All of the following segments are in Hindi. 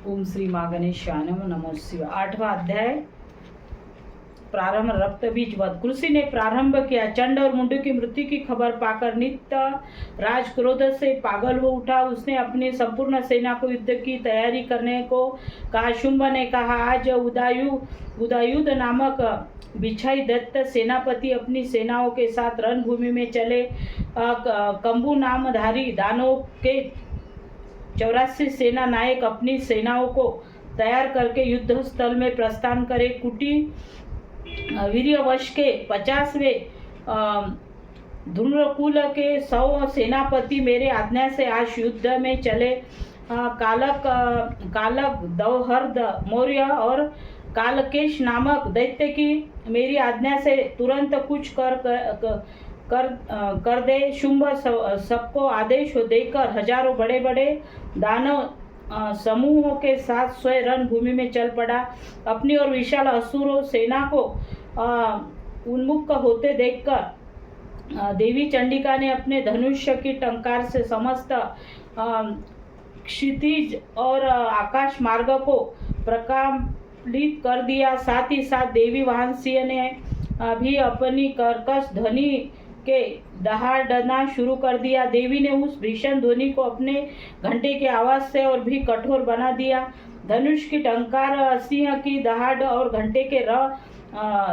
ओम श्री माँ गणेशाय नमः। नमो शिवाय। 8वां अध्याय प्रारंभ। रक्त बीज वध। कृषि ने प्रारंभ किया। चंड और मुंडू की मृत्यु की खबर पाकर नित्य राज क्रोध से पागल हो उठा। उसने अपनी संपूर्ण सेना को युद्ध की तैयारी करने को कहा। शुंभ ने कहा, आज उदयुध नामक बिछाई दत्त सेनापति अपनी सेनाओं के साथ रणभूमि में चले। कंबू नामधारी दानव के 84 सेना नायक अपनी सेनाओं को तैयार करके युद्ध स्थल में प्रस्थान करे। कुटी वीर्यवश के 50वें धूम्रकुल के 100 सेनापति मेरे आज्ञा से आज युद्ध में चले। कालक दौहर्द मौर्य और कालकेश नामक दैत्य की मेरी आज्ञा से तुरंत कुछ कर दे। शुंभ सबको आदेश देकर हजारों बड़े बड़े दानव समूहों के साथ स्वयं रणभूमि में चल पड़ा। अपनी और विशाल असुर सेना को उन्मुख होते देखकर देवी चंडिका ने अपने धनुष्य की टंकार से समस्त क्षितिज और आकाश मार्ग को प्रकांपित कर दिया। साथ ही साथ देवी वाहनसिंह ने भी अपनी कर्कश ध्वनि के दहाड़ना शुरू कर दिया। देवी ने उस भीषण ध्वनि को अपने घंटे की आवाज से और भी कठोर बना दिया। धनुष की टंकार, सिंह की दहाड़ और घंटे के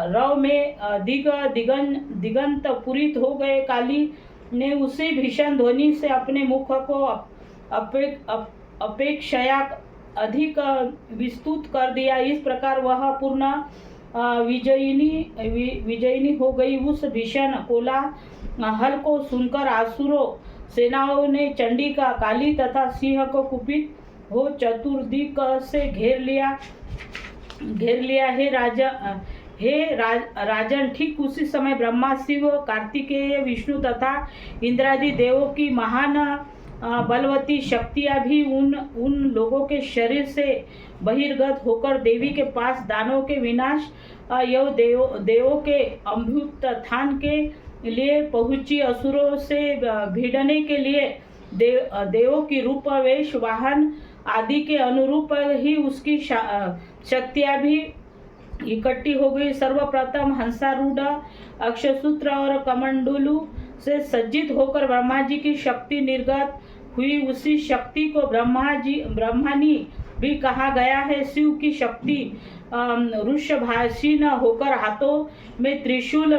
रव में दिगंत पूरित हो गए। काली ने उसी भीषण ध्वनि से अपने मुख को अपेक्षया अधिक विस्तृत कर दिया। इस प्रकार वह पूर्ण विजयिनी हो गई। उस भीषण कोलाहल को सुनकर आसुरों सेनाओं ने चंडिका, काली तथा सिंह को कुपित हो चतुर्दिक से घेर लिया। हे राजन, ठीक उसी समय ब्रह्मा, शिव, कार्तिकेय, विष्णु तथा इंद्रादि देवों की महान बलवती शक्तियां भी उन लोगों के शरीर से बहिर्गत होकर देवी के पास दानों के विनाश एवं देवों के अभ्युत्थान के लिए पहुंची। असुरों से भिड़ने के लिए देवों की रूप, वेश, वाहन आदि के अनुरूप ही उसकी शक्तियां भी इकट्ठी हो गई। सर्वप्रथम हंसारूढ़, अक्षसूत्र और कमंडलू से सज्जित होकर ब्रह्मा जी की शक्ति निर्गत हुई। उसी शक्ति को ब्रह्मानी भी कहा गया है। शिव की शक्ति वृषभासीन होकर हाथों में त्रिशूल,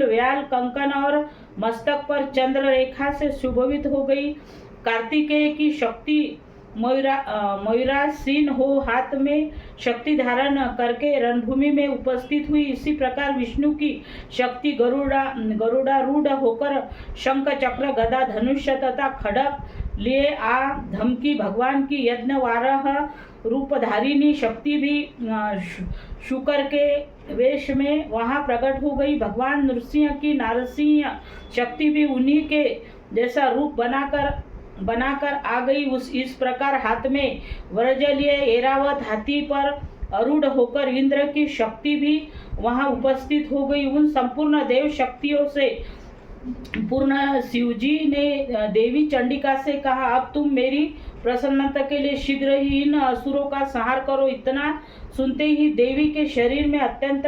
व्याल, कंकन और मस्तक पर चंद्र रेखा से सुशोभित हो गई। कार्तिकेय की शक्ति मयूरासीन हो हाथ में शक्ति धारण करके रणभूमि में उपस्थित हुई। इसी प्रकार विष्णु की शक्ति गरुड़ारूढ़ होकर शंख, चक्र, गदा, धनुष्य तथा खड्ग लिए आ धमकी। भगवान की यज्ञवारह रूपधारिणी शक्ति भी शुकर के वेश में वहां प्रकट हो गई। भगवान नृसिंह की नारसिंह शक्ति भी उन्हीं के जैसा रूप बनाकर आ गई। इस प्रकार हाथ में वज्र लिए ऐरावत हाथी पर आरूढ़ होकर इंद्र की शक्ति भी वहां उपस्थित हो गई। उन संपूर्ण देव शक्तियों से पूर्ण शिवजी ने देवी चंडिका से कहा, अब तुम मेरी प्रसन्नता के लिए शीघ्र ही इन असुरों का संहार करो। इतना सुनते ही देवी के शरीर में अत्यंत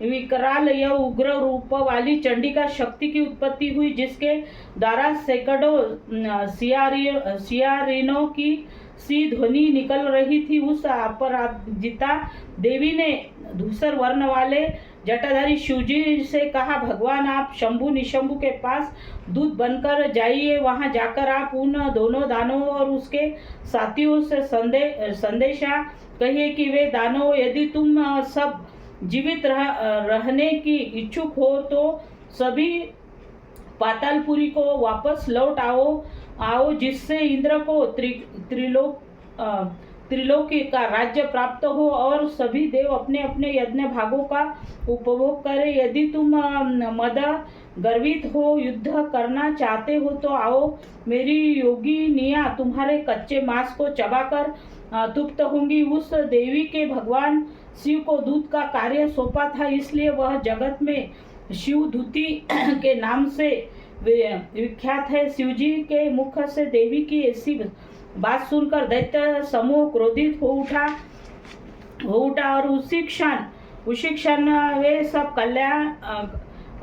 विकराल या उग्र रूप वाली चंडिका शक्ति की उत्पत्ति हुई, जिसके द्वारा सैकड़ों सियारिनों की सी ध्वनि निकल रही थी। उस अपराजिता देवी ने धूसर वर्ण वाले जटाधारी शिवजी से कहा, भगवान आप शंभु निशंभु के पास दूत बनकर जाइए। वहां जाकर आप उन दोनों दानवों और उसके साथियों से संदेशा कहिए कि वे दानव, यदि तुम सब जीवित रहने की इच्छुक हो तो सभी पातालपुरी को वापस लौट आओ, जिससे इंद्र को त्रिलोकी का राज्य प्राप्त हो और सभी देव अपने अपने यज्ञ भागों का उपभोग करें। यदि तुम मद गर्वित हो, युद्ध करना चाहते हो तो आओ। मेरी योगिनियां तुम्हारे कच्चे मांस को चबाकर तृप्त होंगी। उस देवी के भगवान शिव को दूत का कार्य सौंपा था, इसलिए वह जगत में शिवदूती के नाम से विख्यात है। शिवजी के मुख से देवी की ऐसी बात सुनकर दैत्य समूह क्रोधित हो उठा और उसी क्षण वे सब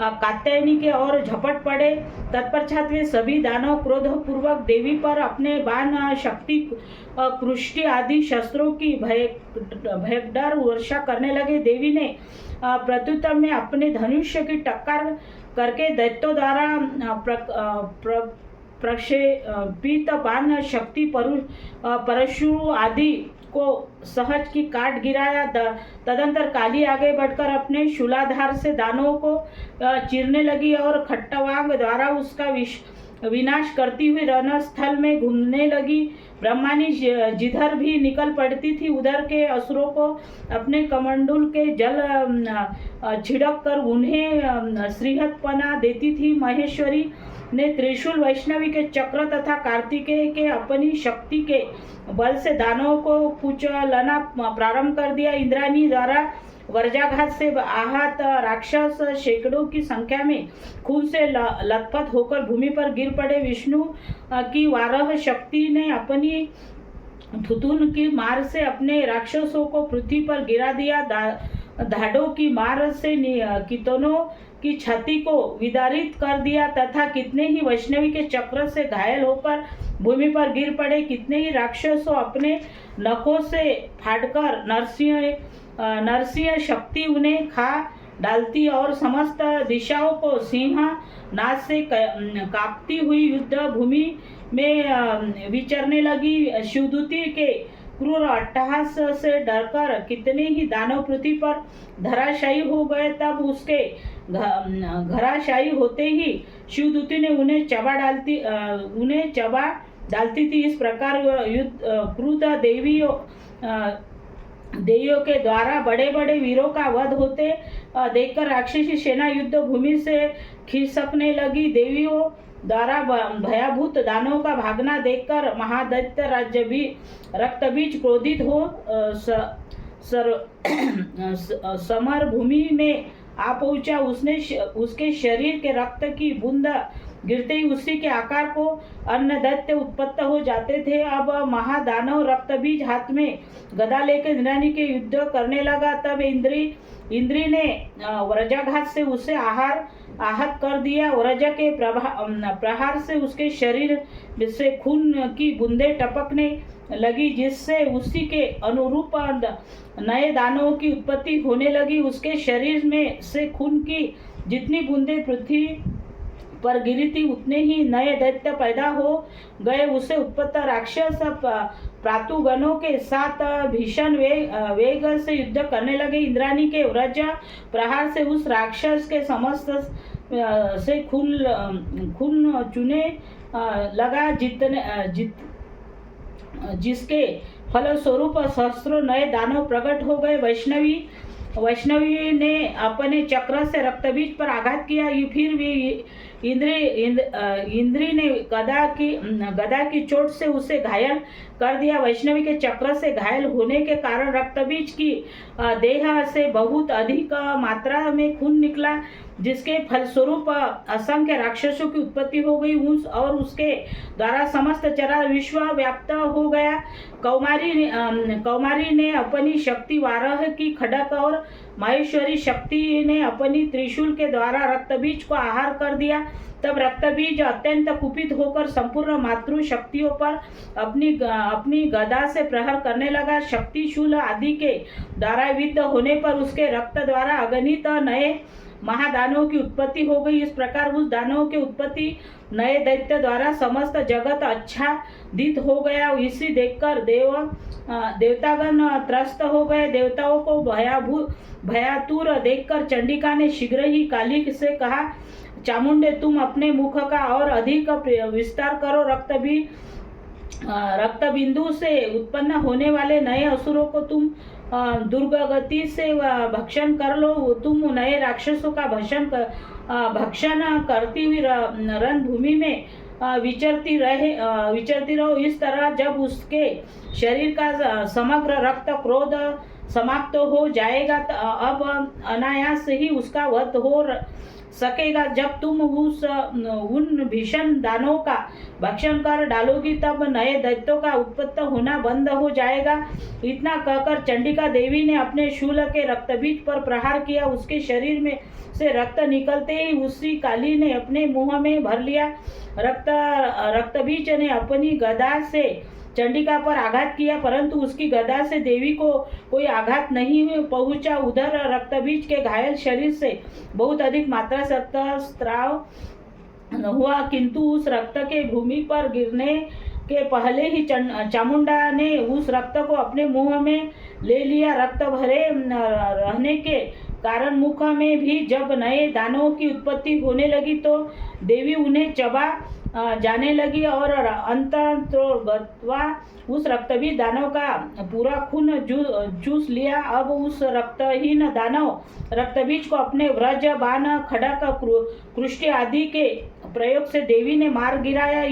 कात्यायनी के ओर झपट पड़े। तत्पश्चात वे सभी दानव क्रोधपूर्वक देवी पर अपने बाण, शक्ति, कृष्टि आदि शस्त्रों की भयंकर वर्षा करने लगे। देवी ने प्रत्युत्तर में अपने धनुष्य की टक्कर करके दैत्यों द्वारा प्रक्षेपित बाण, शक्ति, परशु आदि को सहज की काट गिराया। तदंतर काली आगे बढ़कर अपने शूलाधार से दानवों को चीरने लगी और खट्टवांग द्वारा उसका विनाश करती हुई रणस्थल में घूमने लगी। ब्रह्मानी जिधर भी निकल पड़ती थी उधर के असुरों को अपने कमंडल के जल छिड़क कर उन्हें श्रीहत्पना देती थी। महेश्वरी ने त्रिशूल, वैष्णवी के चक्र तथा कार्तिकेय के अपनी शक्ति के बल से दानवों को कुचलना प्रारंभ कर दिया। इंद्राणी द्वारा वज्राघात से आहत राक्षस सैकड़ों की संख्या में खून से लथपथ होकर भूमि पर गिर पड़े। विष्णु की वाराह शक्ति ने अपनी थुथुन की मार से अपने राक्षसों को पृथ्वी पर गिरा दिया। धाड़ों की मार से कितनों की छाती को विदारित कर दिया तथा कितने ही वैष्णवी के चक्र से घायल होकर भूमि पर गिर पड़े। कितने ही राक्षसों अपने नखों से फाड़कर नरसिंह शक्ति उन्हें खा डालती और समस्त दिशाओं को सिंह नाद से कांपती हुई युद्ध भूमि में विचरने लगी। शिवदूती के क्रूर अट्टहास से डरकर कितने ही दानव पृथ्वी पर धराशायी हो गए। तब उसके घराशायी होते ही शिवदूती ने उन्हें चबा डालती थी। इस प्रकार क्रुद्ध देवियों के द्वारा बड़े बड़े वीरों का वध होते देखकर राक्षसी सेना युद्ध भूमि से खिसकने लगी। देवियों द्वारा भयाभूत दानवों का भागना देखकर महादैत्य राज्य भी रक्तबीज क्रोधित हो समर भूमि में आ पहुंचा। उसके शरीर के रक्त की बूंद गिरते ही उसी के आकार को अन्य दैत्य उत्पन्न हो जाते थे। अब महादानव रक्तबीज हाथ में गदा लेकर इंद्राणी के युद्ध करने लगा। तब इंद्री ने वज्राघात से उसे आहत कर दिया। वज्र के प्रहार से उसके शरीर से खून की बूंदें टपकने लगी, जिससे उसी के अनुरूप नए दानवों की उत्पत्ति होने लगी। उसके शरीर में से खून की जितनी बूंदें पृथ्वी पर गिरी थी उतने ही नए दैत्य पैदा हो गए। उसे उत्पन्न राक्षस प्रातुगणों के साथ भीषण वेग से युद्ध करने लगे। इंद्राणी के वज्र प्रहार से उस राक्षस के समस्त से खून चूने लगा, जिसके फलस्वरूप सहस्त्रों नए दानव प्रकट हो गए। वैष्णवी ने अपने चक्र से रक्तबीज पर आघात किया। फिर भी इंद्री ने गदा की चोट से उसे घायल कर दिया। वैष्णवी के चक्र से घायल होने के कारण रक्तबीज की देह से बहुत अधिक मात्रा में खून निकला, जिसके फलस्वरूप असंख्य राक्षसों की उत्पत्ति हो गई और उसके द्वारा समस्त चराचर विश्व व्याप्त हो गया। कौमारी ने अपनी शक्ति वाराह की खड़क और माहेश्वरी शक्ति ने अपनी त्रिशूल के द्वारा रक्तबीज को आहार कर दिया। तब रक्तबीज अत्यंत कुपित होकर संपूर्ण मातृ शक्तियों पर अपनी गदा से प्रहार करने लगा। शक्ति शूल आदि के द्वारा युद्ध होने पर उसके रक्त द्वारा अगणित नए महादानवों की उत्पत्ति हो गई। इस प्रकार उस दानवों की उत्पत्ति नए दैत्य द्वारा समस्त जगत आच्छादित हो गया। इसी देखकर देवतागण त्रस्त हो गए। देवताओं को भयातुर देखकर चंडिका ने शीघ्र ही काली से कहा, चामुंडे, तुम अपने मुख का और अधिक विस्तार करो। रक्तबिंदु से उत्पन्न होने वाले नए असुरों को तुम दुर्गति से भक्षण कर लो। तुम नए राक्षसों का भक्षण करती हुई रणभूमि में विचरती रहो। इस तरह जब उसके शरीर का समग्र रक्त क्रोध समाप्त हो जाएगा, अब अनायास ही उसका वध हो सकेगा। जब तुम उन भीषण दानों का भक्षण कर डालोगी तब नए दैत्यों का उत्पत्ति होना बंद हो जाएगा। इतना कहकर चंडिका देवी ने अपने शूल के रक्तबीज पर प्रहार किया। उसके शरीर में से रक्त निकलते ही उसी काली ने अपने मुंह में भर लिया। रक्तबीज ने अपनी गदा से चंडिका पर आघात किया, परंतु उसकी गदा से देवी को कोई आघात नहीं पहुंचा। उधर रक्तबीज के घायल शरीर से बहुत अधिक मात्रा से रक्तस्राव हुआ, किंतु उस रक्त के भूमि पर गिरने के पहले ही चामुंडा ने उस रक्त को अपने मुंह में ले लिया। रक्त भरे रहने के कारण मुख में भी जब नए दानों की उत्पत्ति होने लगी तो देवी उन्हें चबा जाने लगी और अंततोगत्वा उस रक्तबीज दानव का पूरा खून चूस लिया। अब उस रक्तहीन दानव रक्तबीज को अपने व्रज बाण खड़क कृष्टि आदि के प्रयोग से देवी ने मार गिराया।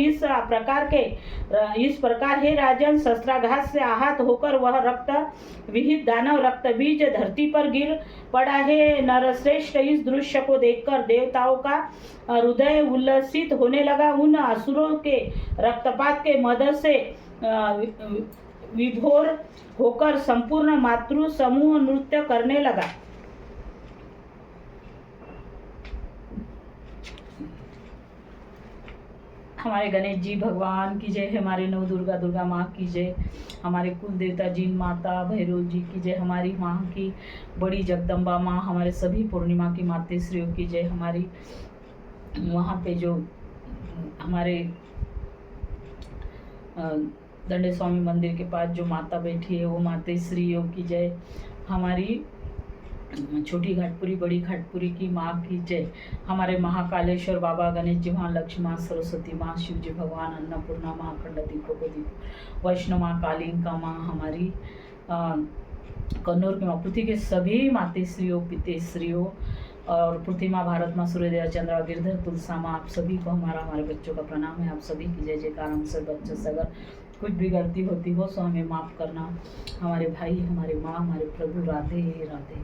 इस प्रकार हे राजन, शस्त्राघात से आहत होकर वह रक्त विहित दानव रक्तबीज धरती पर गिर पड़ा है। नरश्रेष्ठ, इस दृश्य को देखकर देवताओं का हृदय उल्लसित होने लगा। उन असुरों के रक्तपात के मद से विभोर होकर संपूर्ण मातृ समूह नृत्य करने लगा। हमारे गणेश जी भगवान की जय, हमारे नव दुर्गा माँ की जय, हमारे कुल देवता जिन माता भैरव जी की जय, हमारी माँ की बड़ी जगदम्बा माँ, हमारे सभी पूर्णिमा की मातेश्रियों की जय, हमारी वहाँ पे जो हमारे दंडे स्वामी मंदिर के पास जो माता बैठी है वो मातेश्रियों की जय, हमारी छोटी घाटपुरी बड़ी घाटपुरी की माँ की जय, हमारे महाकालेश्वर बाबा गणेश जी, माँ लक्ष्मी माँ सरस्वती माँ शिव जी भगवान अन्नपूर्णा माँ अखंड दीप वैष्णव माँ कालिंका माँ, हमारी कन्नौर की माँ, पृथ्वी के सभी मातेश्रियों पितेश्रियों और पृथ्वी माँ, भारत माँ, सूर्यदेव, चंद्र, गिरधर, तुलसा माँ, आप सभी को हमारे बच्चों का प्रणाम है। आप सभी की जय जयकार। हमसे बच्चों से अगर कुछ भी गलती होती हो तो हमें माफ़ करना। हमारे भाई, हमारे माँ, हमारे प्रभु, राधे राधे।